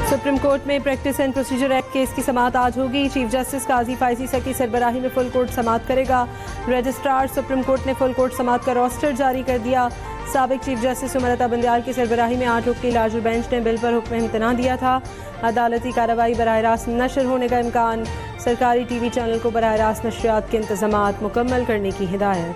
Supreme court में practice and procedure act case की समाअत आज होगी। चीफ जस्टिस काजी फायजीसा की सरबराही में फुल कोर्ट समाअत करेगा। रजिस्ट्रार सुप्रीम कोर्ट ने फुल कोर्ट समाअत का रोस्टर जारी कर दिया। साबिक चीफ जस्टिस उमर अता बंदयाल की सरबराही में 8 रुकनी लार्जर बेंच ने बिल पर हुक्म इम्तना दिया था। अदालती कार्रवाई बराह रास्त नशर होने का इम्कान। सरकारी TV चैनल को बराह रास्त नशरियात के इंतजामात मुकम्मल करने की हिदायत।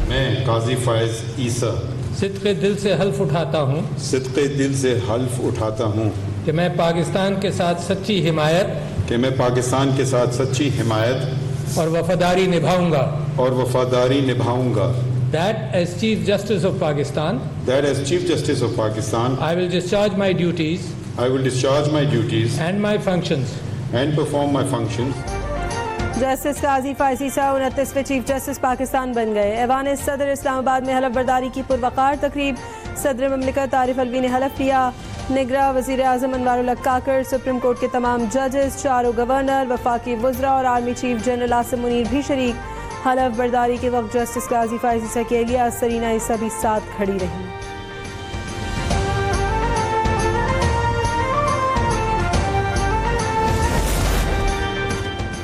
मैं काजी फायज ईसा सिद्क़े दिल से हल्फ उठाता हूँ कि मैं पाकिस्तान के साथ सच्ची हिमायत और वफादारी निभाऊंगा। That as Chief Justice of Pakistan, I will discharge my duties and my functions and perform my functions. Justice Qazi Faez Isa 29वें चीफ जस्टिस पाकिस्तान बन गए। ऐवान सदर इस्लामाबाद में हलफ बर्दारी की पुरवकार तकरीब। सदर ममलिकत आरिफ अलवी ने हलफ लिया। निगरां वज़ीर आज़म अनवारुल हक काकर, सुप्रीम कोर्ट के तमाम जजेस, 4 गवर्नर, वफाकी वज़रा और army chief general Asim Munir भी शरीक। हलफ बर्दारी के वक्त जस्टिस काजी फायजीसा की अहलिया सरीना ईसा भी साथ खड़ी रही।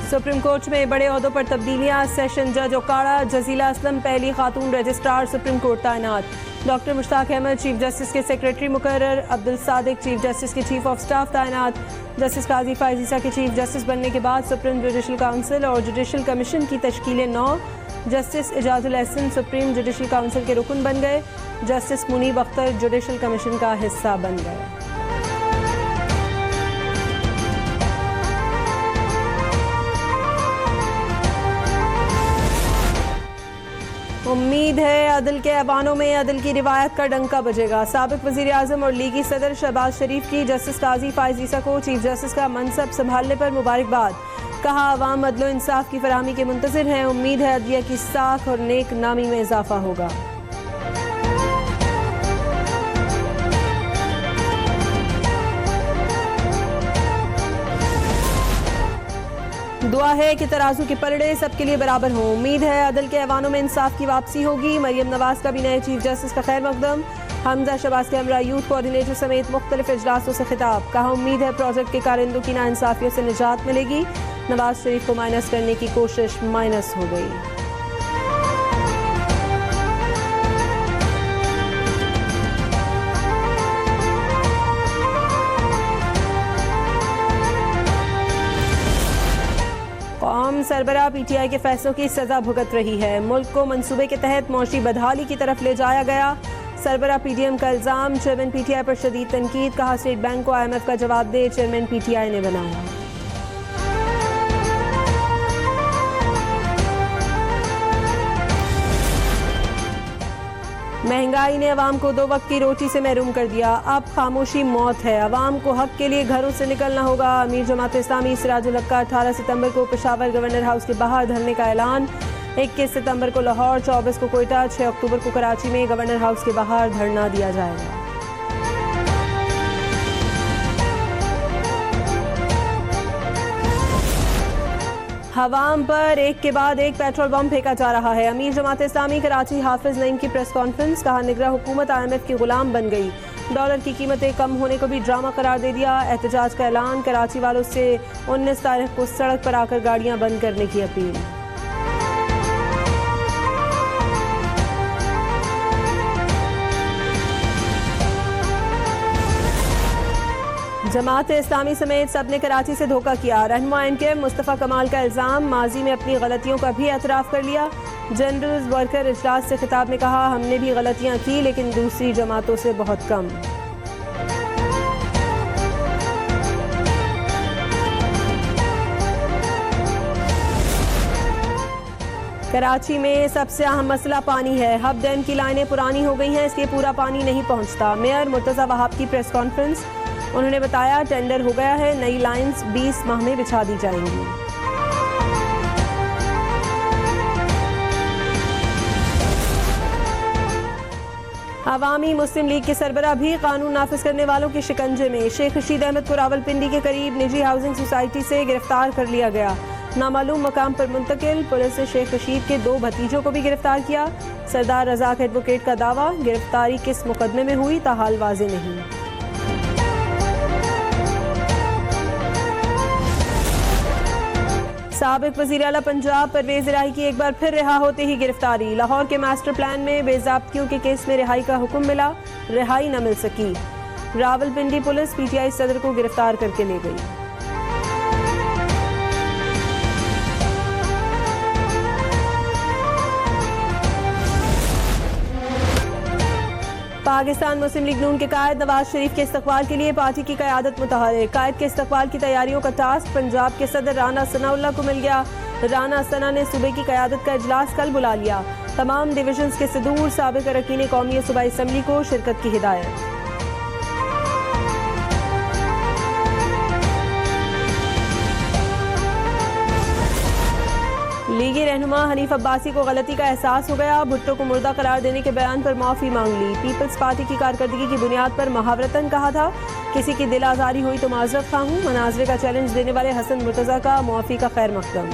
सुप्रीम कोर्ट में बड़े ओहदों पर तब्दीलियां। सेशन जज ओकाड़ा जजीला असलम पहली खातून रजिस्ट्रार सुप्रीम कोर्ट तैनात। Doctor Mushtaq Ahmad chief justice के सेक्रेटरी मुकर्रर। अब्दुल सादिक चीफ जस्टिस के चीफ ऑफ स्टाफ तैनात। जस्टिस काजी फायजीसा के चीफ जस्टिस बनने के बाद सुप्रीम जुडिशल काउंसिल और जुडिशल कमीशन की तश्कील 9। Justice Ijajul Ehsan supreme judicial council के रुकन बन गए। Justice Munib Akhtar judicial commission का हिस्सा बन गए। उम्मीद है अदल के ऐवानों में अदल की रिवायत का डंका बजेगा। साबिक वज़ीर आज़म और लीगी सदर शहबाज शरीफ की जस्टिस काजी फायजीसा को चीफ जस्टिस का मनसब संभालने पर मुबारकबाद। कहा अवाम अदल इंसाफ की फराहमी के मुंतज़िर हैं। उम्मीद है अदलिया की साख और नेक नामी में इजाफा होगा। दुआ है कि तराजू के पलड़े सबके लिए बराबर हों। उम्मीद है अदल के ऐवानों में इंसाफ की वापसी होगी। मरियम नवाज का भी नए चीफ जस्टिस का खैर मकदम। हमजा शहबाज के हमरा यूथ कोऑर्डिनेटर समेत मुख्तलिफ इजलासों से खिताब। कहा उम्मीद है प्रोजेक्ट के कारिंदों की नाइंसाफियों से निजात मिलेगी। नवाज शरीफ को माइनस करने की कोशिश माइनस हो गई। कौम सरबराह PTI के फैसलों की सजा भुगत रही है। मुल्क को मंसूबे के तहत मौशी बदहाली की तरफ ले जाया गया। सरबराह PDM का इल्जाम। चेयरमैन PTI पर शदीद तनकीद। कहा स्टेट बैंक को IMF का जवाब दे। चेयरमैन PTI ने बनाया। महंगाई ने अवाम को 2 वक्त की रोटी से महरूम कर दिया। अब खामोशी मौत है। अवाम को हक के लिए घरों से निकलना होगा। अमीर जमात इस्लामी सिराजुल हक का 18 सितंबर को पेशावर गवर्नर हाउस के बाहर धरने का ऐलान। 21 सितंबर को लाहौर, 24 को कोयटा, 6 अक्टूबर को कराची में गवर्नर हाउस के बाहर धरना दिया जाएगा। हवाम पर एक के बाद एक पेट्रोल बम फेंका जा रहा है। अमीर जमात इस्लामी कराची हाफिज नईम की प्रेस कॉन्फ्रेंस। कहा निगरां हुकूमत IMF की गुलाम बन गई। डॉलर की कीमतें कम होने को भी ड्रामा करार दे दिया। एहतजाज का ऐलान। कराची वालों से 19 तारीख को सड़क पर आकर गाड़ियां बंद करने की अपील। जमात इस्लामी समेत सब ने कराची से धोखा किया। रहनुमा NKM मुस्तफ़ा कमाल का इल्ज़ाम। माजी में अपनी गलतियों का भी एतराफ़ कर लिया। जनरल वर्कर इजलास से खिताब में कहा हमने भी गलतियां की लेकिन दूसरी जमातों से बहुत कम। कराची में सबसे अहम मसला पानी है। हब डैम की लाइनें पुरानी हो गई हैं, इसलिए पूरा पानी नहीं पहुंचता। मेयर मुर्तज़ा वहाब की प्रेस कॉन्फ्रेंस। उन्होंने बताया टेंडर हो गया है, नई लाइंस 20 माह में बिछा दी जाएंगी। अवामी मुस्लिम लीग के सरबराह भी कानून नाफिज करने वालों के शिकंजे में। शेख रशीद अहमद को रावलपिंडी के करीब निजी हाउसिंग सोसाइटी से गिरफ्तार कर लिया गया। नामालूम मकाम पर मुंतकिल। पुलिस ने शेख रशीद के 2 भतीजों को भी गिरफ्तार किया। सरदार रजाक एडवोकेट का दावा, गिरफ्तारी किस मुकदमे में हुई ताहाल वाज़े नहीं। साबिक वज़ीर आला पंजाब परवेज इलाही की एक बार फिर रिहा होते ही गिरफ्तारी। लाहौर के मास्टर प्लान में बेज़ाब्तियों के केस में रिहाई का हुक्म मिला, रिहाई न मिल सकी। रावलपिंडी पुलिस पीटीआई सदर को गिरफ्तार करके ले गई। पाकिस्तान मुस्लिम लीग नून के कायद नवाज शरीफ के इस्तकबाल के लिए पार्टी की क़यादत मुतहर्रिक। कायद के इस्तकबाल की तैयारियों का टास्क पंजाब के सदर राना सनाउल्लाह को मिल गया। राना सना ने सूबे की क़यादत का इजलास कल बुला लिया। तमाम डिवीजन्स के सदूर साबिक़ अरकान कौमी सूबाई असम्बली को शिरकत की हिदायत। लीगी रहनुमा हनीफ अब्बासी को गलती का एहसास हो गया। भुट्टो को मुर्दा करार देने के बयान पर माफ़ी मांग ली। पीपल्स पार्टी की कारकर्दगी की बुनियाद पर महावरतन कहा था, किसी की दिल आज़ारी हुई तो माजरत खा हूँ। मनाजरे का चैलेंज देने वाले हसन मुर्तज़ा का मुआफ़ी का खैर मकदम।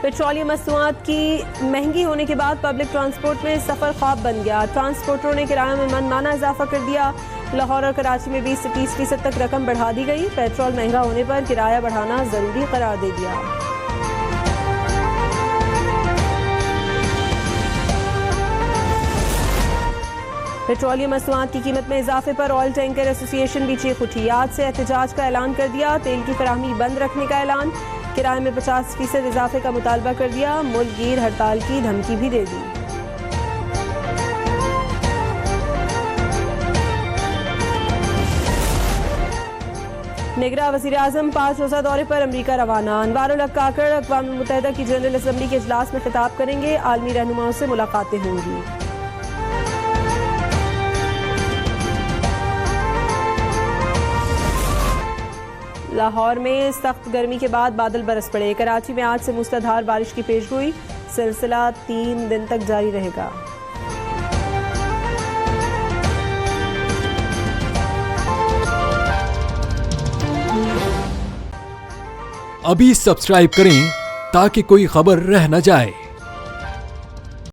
पेट्रोलियम मसनूआत की महंगी होने के बाद पब्लिक ट्रांसपोर्ट में सफ़र ख्वाब बन गया। ट्रांसपोर्टरों ने किराए में मनमाना इजाफा कर दिया। लाहौर और कराची में 20 से 30% तक रकम बढ़ा दी गई। पेट्रोल महंगा होने पर किराया बढ़ाना जरूरी करार दे दिया। पेट्रोलियम मसनूआत की कीमत में इजाफे पर ऑयल टैंकर एसोसिएशन भी चीख उठी। आज से एहतजाज का ऐलान कर दिया। तेल की फराहमी बंद रखने का ऐलान। किराए में 50% इजाफे का मुतालबा कर दिया। मुल्क गिर हड़ताल की धमकी भी दे दी। निगरान वज़ीर आज़म 5 रोज़ा दौरे पर अमरीका रवाना। अनवारुल हक काकड़ अक़वाम मुत्तहिदा की जनरल असम्बली के इजलास में खिताब करेंगे। आलमी रहनुमाओं से मुलाकातें होंगी। लाहौर में सख्त गर्मी के बाद बादल बरस पड़े। कराची में आज से मूसलाधार बारिश की पेशगोई, सिलसिला 3 दिन तक जारी रहेगा। अभी सब्सक्राइब करें ताकि कोई खबर रह न जाए।